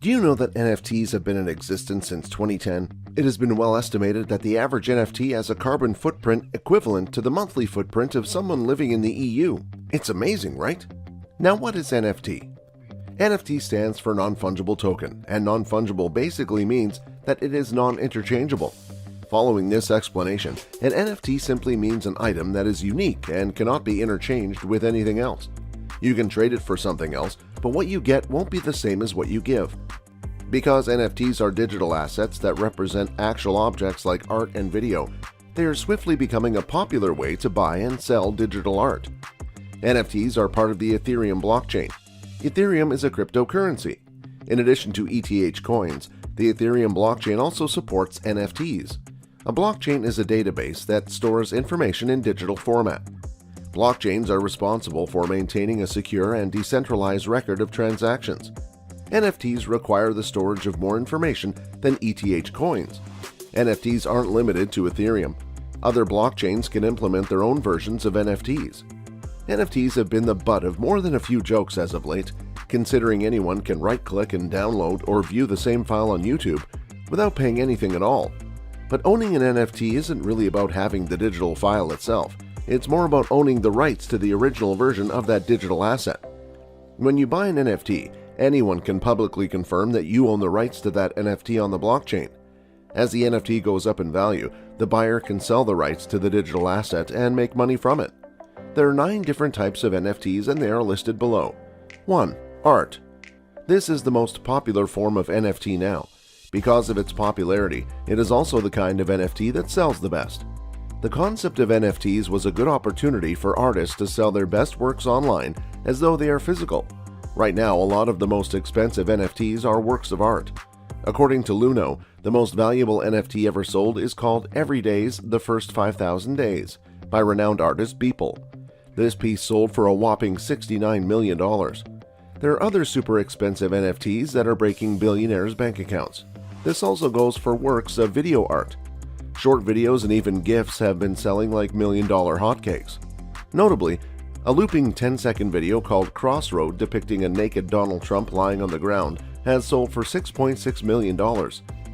Do you know that NFTs have been in existence since 2010? It has been well estimated that the average NFT has a carbon footprint equivalent to the monthly footprint of someone living in the EU. It's amazing, right? Now, what is NFT? NFT stands for non-fungible token, and non-fungible basically means that it is non-interchangeable. Following this explanation, an NFT simply means an item that is unique and cannot be interchanged with anything else. You can trade it for something else, but what you get won't be the same as what you give. Because NFTs are digital assets that represent actual objects like art and video, they are swiftly becoming a popular way to buy and sell digital art. NFTs are part of the Ethereum blockchain. Ethereum is a cryptocurrency. In addition to ETH coins, the Ethereum blockchain also supports NFTs. A blockchain is a database that stores information in digital format. Blockchains are responsible for maintaining a secure and decentralized record of transactions. NFTs require the storage of more information than ETH coins. NFTs aren't limited to Ethereum. Other blockchains can implement their own versions of NFTs. NFTs have been the butt of more than a few jokes as of late, considering anyone can right-click and download or view the same file on YouTube without paying anything at all. But owning an NFT isn't really about having the digital file itself. It's more about owning the rights to the original version of that digital asset. When you buy an NFT, anyone can publicly confirm that you own the rights to that NFT on the blockchain. As the NFT goes up in value, the buyer can sell the rights to the digital asset and make money from it. There are 9 different types of NFTs and they are listed below. 1. Art. This is the most popular form of NFT now. Because of its popularity, it is also the kind of NFT that sells the best. The concept of NFTs was a good opportunity for artists to sell their best works online as though they are physical. Right now, a lot of the most expensive NFTs are works of art. According to Luno, the most valuable NFT ever sold is called Every Day's The First 5,000 Days by renowned artist Beeple. This piece sold for a whopping $69 million. There are other super expensive NFTs that are breaking billionaires' bank accounts. This also goes for works of video art. Short videos and even GIFs have been selling like million-dollar hotcakes. Notably, a looping 10-second video called Crossroad depicting a naked Donald Trump lying on the ground has sold for $6.6 million.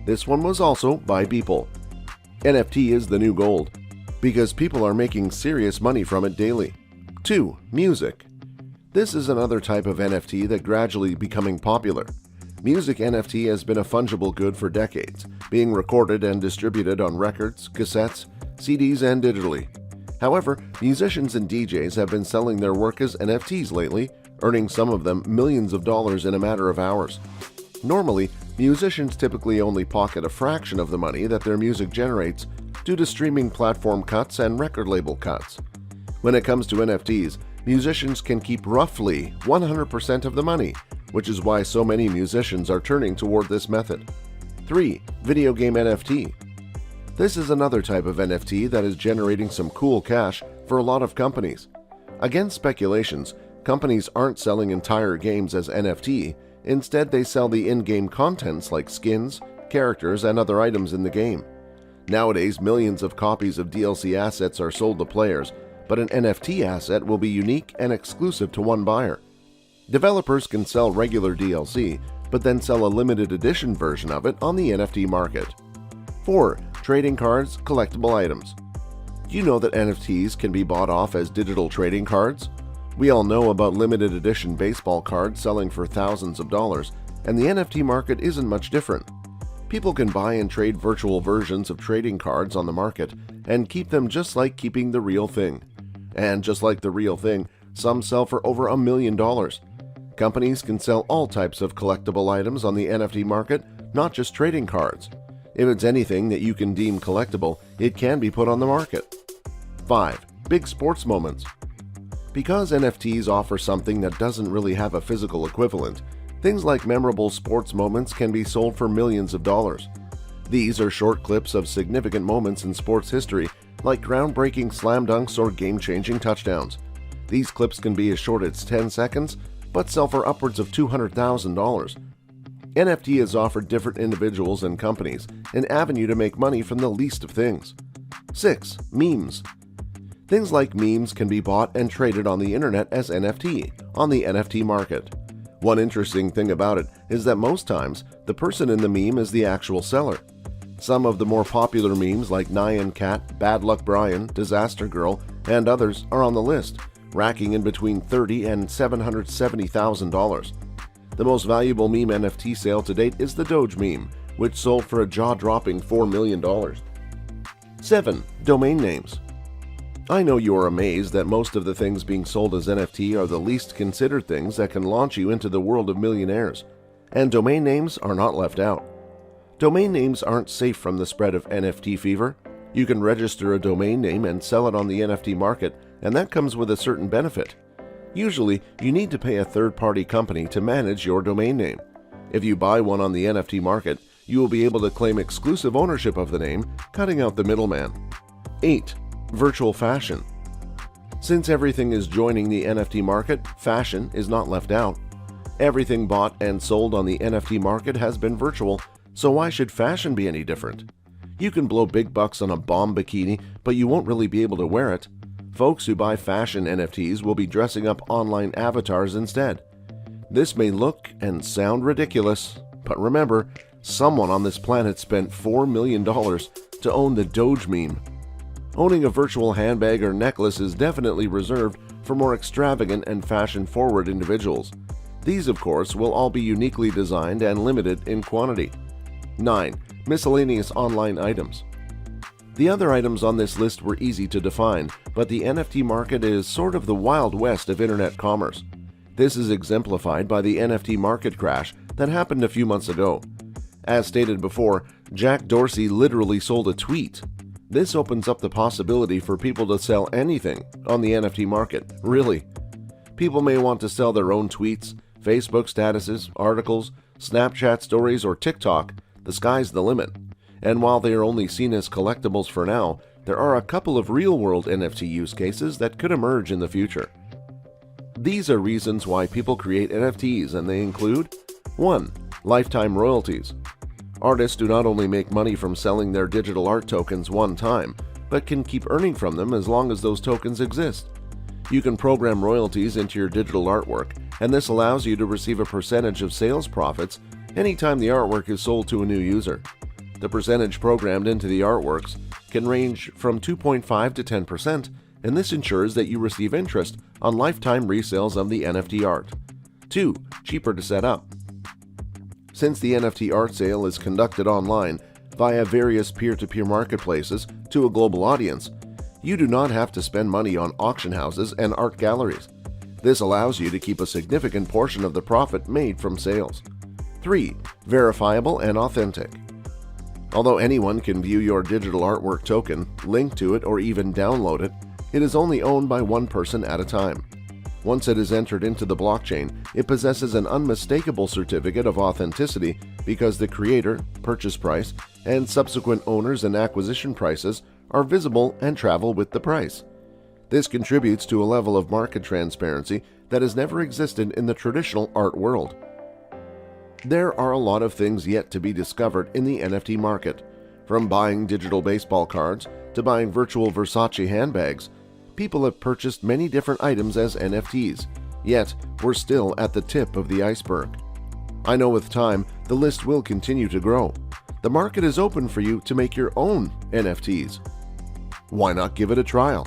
This one was also by Beeple. NFT is the new gold, because people are making serious money from it daily. 2. Music. This is another type of NFT that gradually becoming popular. Music NFT has been a fungible good for decades, being recorded and distributed on records, cassettes, CDs, and digitally. However, musicians and DJs have been selling their work as NFTs lately, earning some of them millions of dollars in a matter of hours. Normally, musicians typically only pocket a fraction of the money that their music generates due to streaming platform cuts and record label cuts. When it comes to NFTs, musicians can keep roughly 100% of the money, which is why so many musicians are turning toward this method. 3. Video game NFT. This is another type of NFT that is generating some cool cash for a lot of companies. Against speculations, companies aren't selling entire games as NFT. Instead, they sell the in-game contents like skins, characters, and other items in the game. Nowadays, millions of copies of DLC assets are sold to players, but an NFT asset will be unique and exclusive to one buyer. Developers can sell regular DLC, but then sell a limited edition version of it on the NFT market. 4. Trading cards, collectible items. Do you know that NFTs can be bought off as digital trading cards? We all know about limited edition baseball cards selling for thousands of dollars, and the NFT market isn't much different. People can buy and trade virtual versions of trading cards on the market and keep them just like keeping the real thing. And just like the real thing, some sell for over $1 million. Companies can sell all types of collectible items on the NFT market, not just trading cards. If it's anything that you can deem collectible, it can be put on the market. 5. Big sports moments. Because NFTs offer something that doesn't really have a physical equivalent, things like memorable sports moments can be sold for millions of dollars. These are short clips of significant moments in sports history, like groundbreaking slam dunks or game-changing touchdowns. These clips can be as short as 10 seconds, but sell for upwards of $200,000. NFT has offered different individuals and companies an avenue to make money from the least of things. 6. Memes. Things like memes can be bought and traded on the internet as NFT on the NFT market. One interesting thing about it is that most times, the person in the meme is the actual seller. Some of the more popular memes like Nyan Cat, Bad Luck Brian, Disaster Girl, and others are on the list, racking in between $30,000 and $770,000. The most valuable meme NFT sale to date is the Doge meme, which sold for a jaw-dropping $4 million. 7. Domain names. I know you are amazed that most of the things being sold as NFT are the least considered things that can launch you into the world of millionaires, and domain names are not left out. Domain names aren't safe from the spread of NFT fever. You can register a domain name and sell it on the NFT market, and that comes with a certain benefit. Usually, you need to pay a third-party company to manage your domain name. If you buy one on the NFT market, you will be able to claim exclusive ownership of the name, cutting out the middleman. 8. Virtual fashion. Since everything is joining the NFT market, fashion is not left out. Everything bought and sold on the NFT market has been virtual, so why should fashion be any different? You can blow big bucks on a bomb bikini, but you won't really be able to wear it. Folks who buy fashion NFTs will be dressing up online avatars instead. This may look and sound ridiculous, but remember, someone on this planet spent $4 million to own the Doge meme. Owning a virtual handbag or necklace is definitely reserved for more extravagant and fashion-forward individuals. These, of course, will all be uniquely designed and limited in quantity. 9. Miscellaneous online items. The other items on this list were easy to define, but the NFT market is sort of the Wild West of internet commerce. This is exemplified by the NFT market crash that happened a few months ago. As stated before, Jack Dorsey literally sold a tweet. This opens up the possibility for people to sell anything on the NFT market, really. People may want to sell their own tweets, Facebook statuses, articles, Snapchat stories, or TikTok. The sky's the limit. And while they are only seen as collectibles for now, there are a couple of real-world NFT use cases that could emerge in the future. These are reasons why people create NFTs, and they include 1. Lifetime royalties. Artists do not only make money from selling their digital art tokens one time, but can keep earning from them as long as those tokens exist. You can program royalties into your digital artwork, and this allows you to receive a percentage of sales profits anytime the artwork is sold to a new user. The percentage programmed into the artworks can range from 2.5 to 10%, and this ensures that you receive interest on lifetime resales of the NFT art. 2. Cheaper to set up. Since the NFT art sale is conducted online via various peer-to-peer marketplaces to a global audience, you do not have to spend money on auction houses and art galleries. This allows you to keep a significant portion of the profit made from sales. 3. Verifiable and authentic. Although anyone can view your digital artwork token, link to it, or even download it, it is only owned by one person at a time. Once it is entered into the blockchain, it possesses an unmistakable certificate of authenticity because the creator, purchase price, and subsequent owners and acquisition prices are visible and travel with the price. This contributes to a level of market transparency that has never existed in the traditional art world. There are a lot of things yet to be discovered in the NFT market. From buying digital baseball cards to buying virtual Versace handbags, people have purchased many different items as NFTs, yet we're still at the tip of the iceberg. I know with time, the list will continue to grow. The market is open for you to make your own NFTs. Why not give it a trial?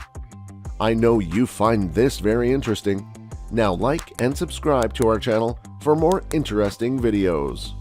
I know you find this very interesting. Now like and subscribe to our channel for more interesting videos.